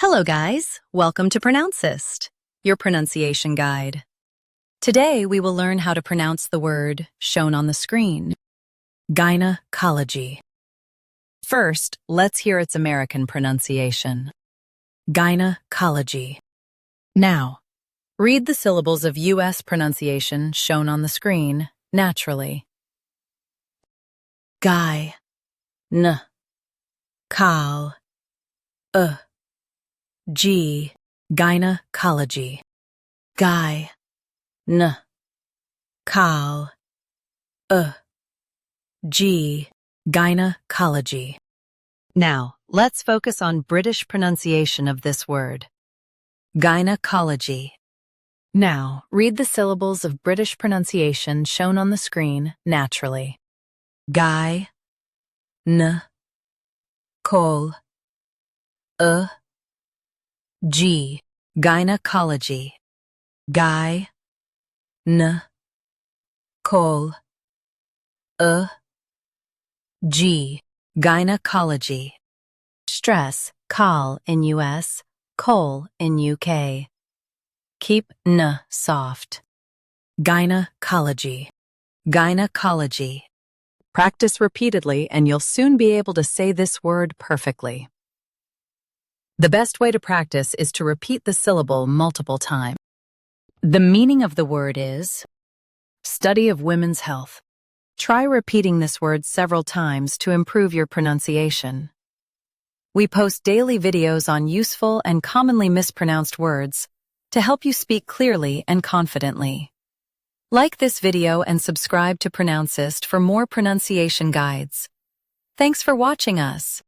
Hello guys, welcome to Pronouncist, your pronunciation guide. Today we will learn how to pronounce the word shown on the screen, gynecology. First, let's hear its American pronunciation, gynecology. Now, read the syllables of U.S. pronunciation shown on the screen naturally. Guy, n, col, G, gynecology. Guy, n, col, G, gynecology. Now, let's focus on British pronunciation of this word, gynecology. Now, read the syllables of British pronunciation shown on the screen naturally. Guy, n, col, G, gynecology. Guy, n, col, G, gynecology. Stress col in US, col in UK. Keep n soft. Gynecology, gynecology. Practice repeatedly and you'll soon be able to say this word perfectly. The best way to practice is to repeat the syllable multiple times. The meaning of the word is study of women's health. Try repeating this word several times to improve your pronunciation. We post daily videos on useful and commonly mispronounced words to help you speak clearly and confidently. Like this video and subscribe to Pronouncist for more pronunciation guides. Thanks for watching us.